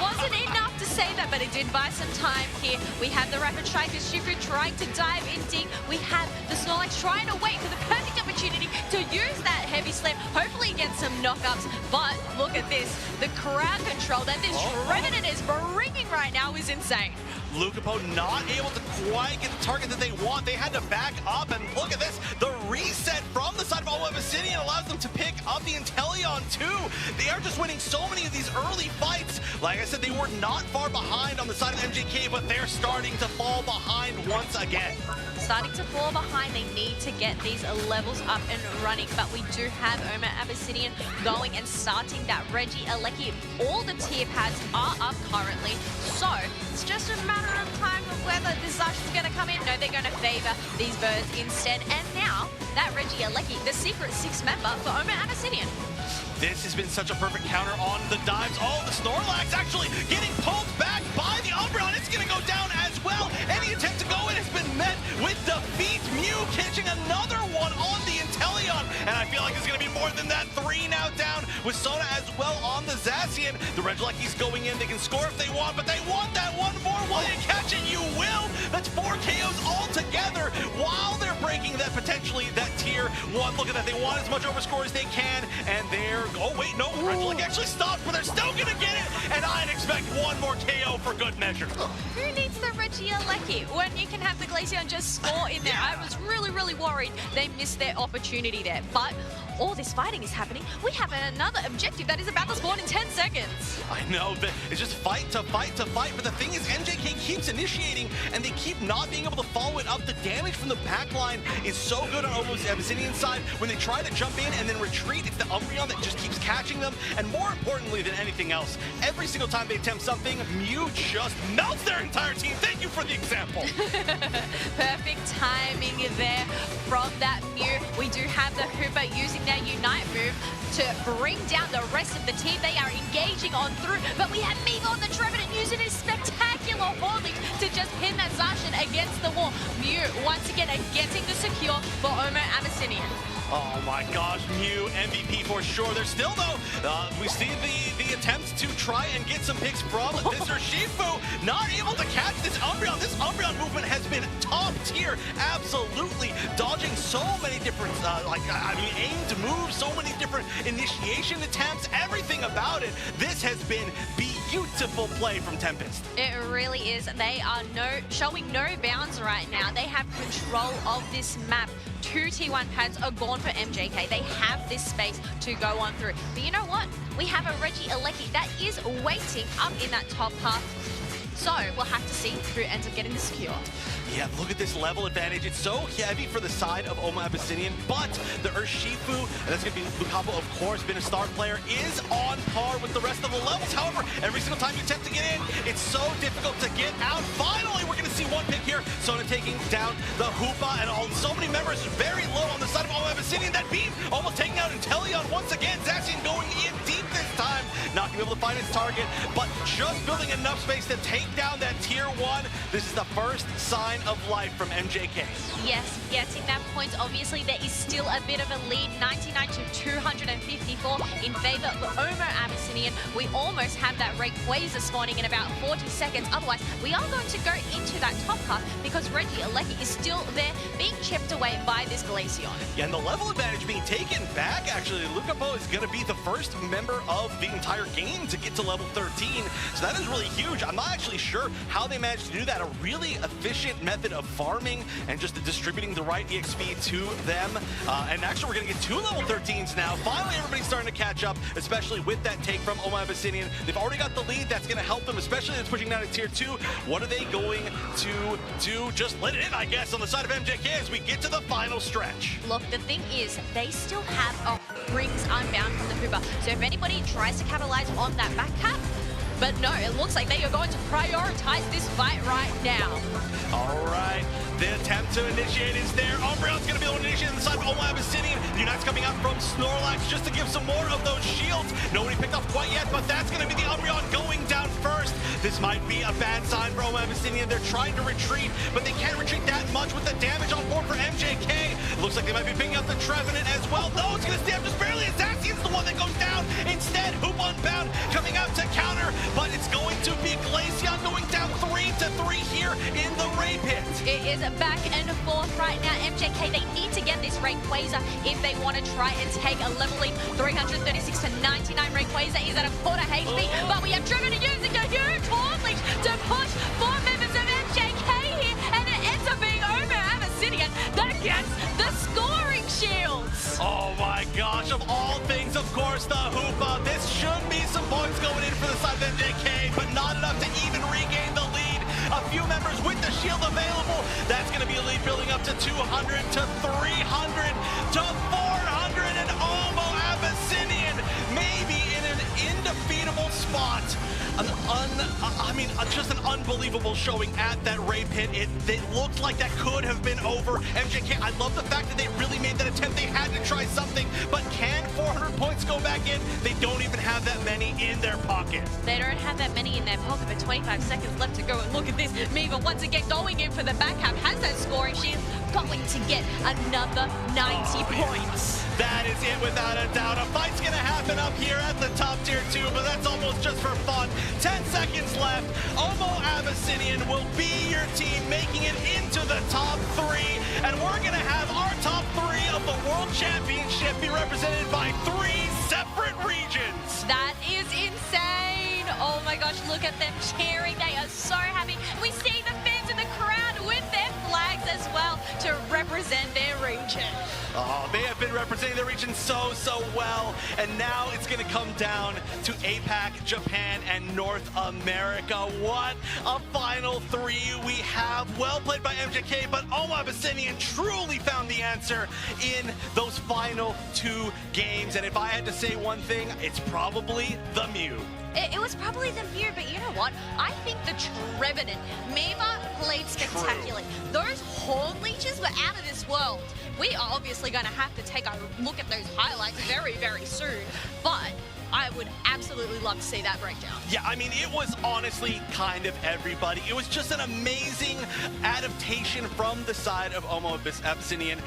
Speaker 4: wasn't enough to say that, but it did buy some time here. We have the Rapid Striker Shifu trying to dive in deep. We have the Snorlax trying to wait for the perfect opportunity to use that heavy slam, hopefully get some knockups. But look at this, the crowd control that this Trevenant is bringing right now is insane.
Speaker 3: Lucapo not able to quite get the target that they want. They had to back up, and look at this. The reset from the side of OMO ABYSSINIAN allows them to pick up the Inteleon too. They are just winning so many of these early fights. Like I said, they were not far behind on the side of MJK, but they're starting to fall behind once again.
Speaker 4: Starting to fall behind, they need to get these levels up and running, but we do have OMO ABYSSINIAN going and starting that Reggie Alecki. All the tier pads are up currently, so it's just a matter of time of whether this Zash is going to come in. No, they're going to favor these birds instead, and now that Reggie Alecki, the secret 6th member for OMO ABYSSINIAN.
Speaker 3: This has been such a perfect counter on the dives. Oh, the Snorlax actually getting pulled back by the Umbreon. It's going to go down as as well. Any attempt to go in has been met with defeat. Mew catching another one on the Inteleon, and I feel like it's going to be more than that. 3 now down with Sona as well on the Zacian. The Regilecki's going in. They can score if they want, but they want that one more. Will you catch it? You will. That's 4 KOs all together while they're breaking that potentially that tier 1. Look at that. They want as much overscore as they can, and they're... Oh, wait, no. Regilecki actually stopped, but they're still going to get it, and I'd expect one more KO for good measure.
Speaker 4: Who needs the Regilecki when you can have the Glaceon just score in there? I was really worried they missed their opportunity there, but all this fighting is happening. We have another objective that is about to spawn in 10 seconds.
Speaker 3: I know, but it's just fight to fight to fight. But the thing is, MJK keeps initiating, and they keep not being able to follow it up. The damage from the backline is so good on OMO ABYSSINIAN's side. When they try to jump in and then retreat, it's the Umbreon that just keeps catching them. And more importantly than anything else, every single time they attempt something, Mew just melts their entire team. Thank you for the example.
Speaker 4: Perfect timing there from that Mew. We do have the Hooper using their Unite move to bring down the rest of the team. They are engaging on through, but we have Mew on the Trevenant using his spectacular holding to just pin that Zacian against the wall. Mew once again getting the secure for OMO ABYSSINIAN.
Speaker 3: Oh my gosh, Mew MVP for sure. There's still though, we see the attempts to try and get some picks from this Urshifu, not able to catch this Umbreon. This Umbreon movement has been top tier, absolutely dodging so many different, aimed moves, so many different initiation attempts, everything about it. This has been beautiful play from Tempest.
Speaker 4: It really is. They are showing no bounds right now. They have control of this map. 2 T1 pads are gone for MJK. They have this space to go on through. But you know what? We have a Regilecki that is waiting up in that top half. So we'll have to see who ends up getting the secure.
Speaker 3: Yeah, look at this level advantage. It's so heavy for the side of OMO ABYSSINIAN, but the Urshifu, and that's going to be Lucapo, of course, been a star player, is on par with the rest of the levels. However, every single time you attempt to get in, it's so difficult to get out. Finally, we're going to see one pick here. Sona taking down the Hoopa, and so many members very low on the side of OMO ABYSSINIAN. That beam almost taking out Inteleon once again. Zacian going in deep this time, not going to be able to find its target, but just building enough space to take down that tier 1. This is the first sign of life from MJK.
Speaker 4: Yes, getting that point. Obviously, there is still a bit of a lead, 99 to 254 in favor of OMO ABYSSINIAN. We almost have that Rayquaza spawning in about 40 seconds. Otherwise, we are going to go into that top half because Regilecki is still there, being chipped away by this Glaceon.
Speaker 3: Yeah, and the level advantage being taken back, actually. Lucapo is going to be the first member of the entire game to get to level 13. So that is really huge. I'm not actually sure how they managed to do that. A really efficient method of farming and just distributing the right EXP to them. And actually, we're going to get 2 level 13s now. Finally, everybody's starting to catch up, especially with that take from OMO ABYSSINIAN. They've already got the lead. That's going to help them, especially as pushing down to tier 2. What are they going to do? Just let it in, I guess, on the side of MJK as we get to the final stretch.
Speaker 4: Look, the thing is, they still have rings unbound from the Hooper. So if anybody tries to capitalize on that back cap, but no, it looks like they are going to prioritize this fight right now.
Speaker 3: All right, the attempt to initiate is there. Umbreon's going to be able to initiate on the side of OMO ABYSSINIAN. The Unite's coming out from Snorlax just to give some more of those shields. Nobody picked up quite yet, but that's going to be the Umbreon going down first. This might be a bad sign for OMO ABYSSINIAN. They're trying to retreat, but they can't retreat that much with the damage on board for MJK. Looks like they might be picking up the Trevenant as well. No, it's going to stay up just barely. And Zacian's the one that goes down. Instead, Hoop Unbound coming out to counter, but it's going to be Glaceon going down 3-3 here in the Ray Pit.
Speaker 4: It is back and forth right now. MJK, they need to get this Rayquaza if they want to try and take a level lead. 336 to 99. Rayquaza is at a quarter HP, but we have Trevenant using a huge Hornleash to push 4 members of MJK here, and it ends up being OMO ABYSSINIAN that gets the scoring shields.
Speaker 3: Oh my gosh, of all things, of course, the Hoopa. This should be some points going in for the side of MJK, but not enough to even regain the lead. A few members with the shield available. That's going to be a lead building up to 200 to 300 to 400, and OMO ABYSSINIAN maybe in an indefeatable spot. mean, just an unbelievable showing at that Ray Pit. It looked like that could have been over. MJK, I love the fact that they really made that attempt. They had to try something, but can 400 points go back in? They don't even have that many in their pocket.
Speaker 4: They don't have that many in their pocket, but 25 seconds left to go. And look at this. Miva once again going in for the back half. Has that scoring. She's going to get another 90 points.
Speaker 3: That is it without a doubt. A fight's gonna happen up here at the top tier 2, but that's almost just for fun. 10 seconds left. OMO Abyssinian will be your team, making it into the top 3. And we're gonna have our top 3 of the World Championship be represented by 3 separate regions.
Speaker 4: That is insane. Oh my gosh, look at them cheering. They are so happy. We see the fans in the crowd with their flags as well to represent their region.
Speaker 3: Oh, they have been representing their region so well, and now it's going to come down to APAC, Japan, and North America. What a final 3 we have. Well played by MJK, but OMO Abyssinian truly found the answer in those final 2 games. And if I had to say one thing, it's probably the Mew.
Speaker 4: It was probably the Mew, but you know what? I think the Trevenant, Miva played spectacularly. Those Horn Leeches were out of this world. We are obviously going to have to take a look at those highlights very, very soon, but I would absolutely love to see that breakdown.
Speaker 3: Yeah, I mean, it was honestly kind of everybody. It was just an amazing adaptation from the side of OMO Abyssinian.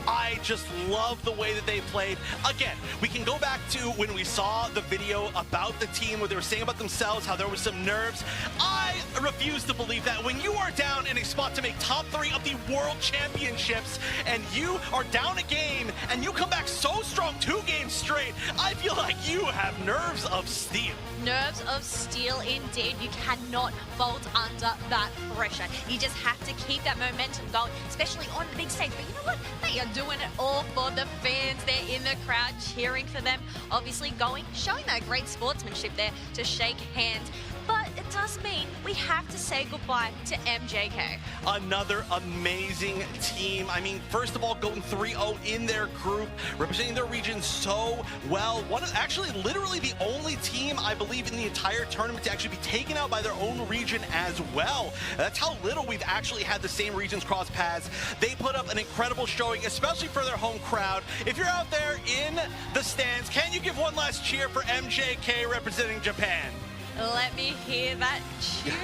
Speaker 3: I just love the way that they played. Again, we can go back to when we saw the video about the team, where they were saying about themselves, how there was some nerves. I refuse to believe that. When you are down in a spot to make top 3 of the World Championships, and you are down a game, and you come back so strong 2 games straight, I feel like you have nerves of steel.
Speaker 4: Nerves of steel indeed. You cannot fold under that pressure. You just have to keep that momentum going, especially on the big stage. But you know what? They are doing it all for the fans. They're in the crowd cheering for them. Obviously showing that great sportsmanship there to shake hands. But it does mean we have to say goodbye to MJK.
Speaker 3: Another amazing team. I mean, first of all, going 3-0 in their group, representing their region so well. Actually, literally the only team, I believe, in the entire tournament to actually be taken out by their own region as well. That's how little we've actually had the same regions cross paths. They put up an incredible showing, especially for their home crowd. If you're out there in the stands, can you give one last cheer for MJK representing Japan?
Speaker 4: Let me hear that cheer.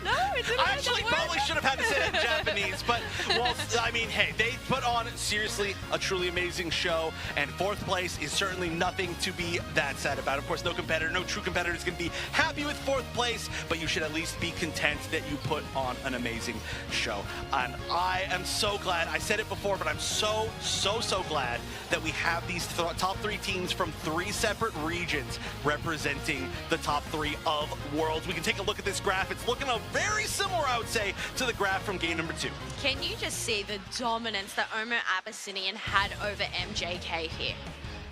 Speaker 4: No, it didn't.
Speaker 3: I actually probably should have had to say it in Japanese, but, well, I mean, hey, they put on, seriously, a truly amazing show, and 4th place is certainly nothing to be that sad about. Of course, no true competitor is going to be happy with 4th place, but you should at least be content that you put on an amazing show. And I am so glad, I said it before, but I'm so glad that we have these top 3 teams from 3 separate regions representing the top 3 of Worlds. We can take a look at this graph. It's looking very similar, I would say, to the graph from game number 2.
Speaker 4: Can you just see the dominance that OMO Abyssinian had over MJK here?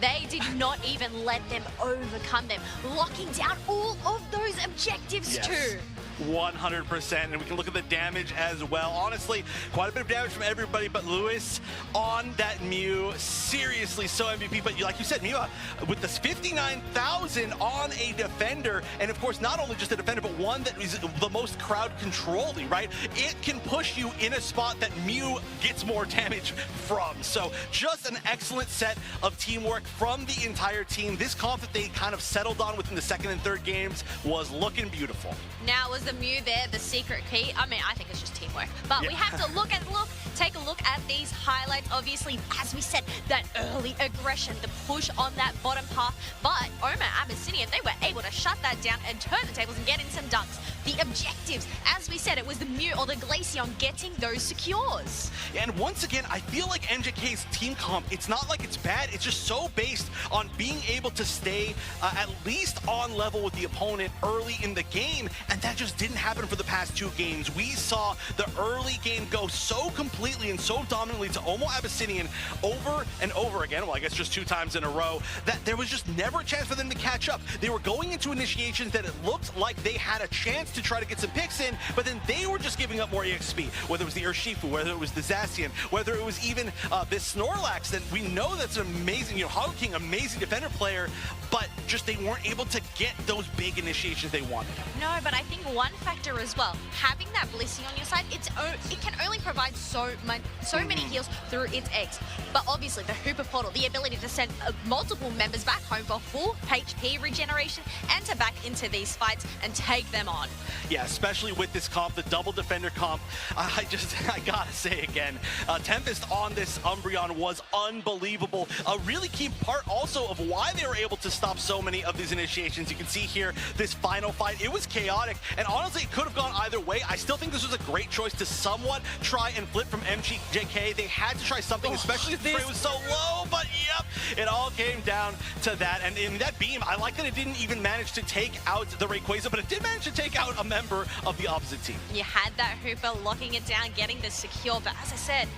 Speaker 4: They did not even let them overcome them, locking down all of those objectives too.
Speaker 3: 100%, and we can look at the damage as well. Honestly, quite a bit of damage from everybody, but Lewis on that Mew, seriously so MVP. But like you said, Miva, with this 59,000 on a defender, and of course, not only just a defender, but one that is the most crowd controlling, right? It can push you in a spot that Mew gets more damage from. So just an excellent set of teamwork from the entire team. This comp that they kind of settled on within the 2nd and 3rd games was looking beautiful.
Speaker 4: Now, was the Mew there the secret key? I mean, I think it's just teamwork. But we have to take a look at these highlights. Obviously, as we said, that early aggression, the push on that bottom path. But OMO Abyssinian, they were able to shut that down and turn the tables and get in some dunks. The objectives, as we said, it was the Mew or the Glaceon getting those secures.
Speaker 3: And once again, I feel like MJK's team comp, it's not like it's bad, it's just so based on being able to stay at least on level with the opponent early in the game, and that just didn't happen for the past 2 games. We saw the early game go so completely and so dominantly to OMO Abyssinian over and over again, well, I guess just 2 times in a row, that there was just never a chance for them to catch up. They were going going into initiations that it looked like they had a chance to try to get some picks in, but then they were just giving up more EXP, whether it was the Urshifu, whether it was the Zacian, whether it was even this Snorlax that we know that's an amazing, Hago King, amazing defender player, but just they weren't able to get those big initiations they wanted.
Speaker 4: No, but I think one factor as well, having that Blissey on your side, it can only provide so many heals through its eggs. But obviously the Hooper Portal, the ability to send multiple members back home for full HP regeneration and to back into these fights and take them on.
Speaker 3: Yeah, especially with this comp, the double defender comp, I gotta say again, Tempest on this Umbreon was unbelievable. A really key part also of why they were able to stop so many of these initiations. You can see here, this final fight, it was chaotic, and honestly, it could have gone either way. I still think this was a great choice to somewhat try and flip from MJK. They had to try something, especially if the spray was so low, but yep, it all came down to that. And in that beam, I like that it didn't even manage to take out the Rayquaza, but it did manage to take out a member of the opposite team.
Speaker 4: You had that Hooper locking it down, getting this secure, but as I said,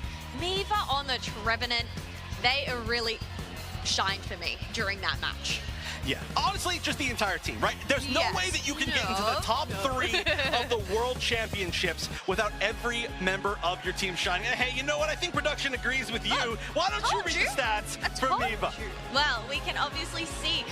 Speaker 4: Miva on the Trevenant, they really shined for me during that match.
Speaker 3: Yeah, honestly, just the entire team, right? There's no way that you can get into the top 3 of the World Championships without every member of your team shining. And hey, you know what? I think production agrees with you. Why don't you read the stats for Miva?
Speaker 4: Well, we can obviously see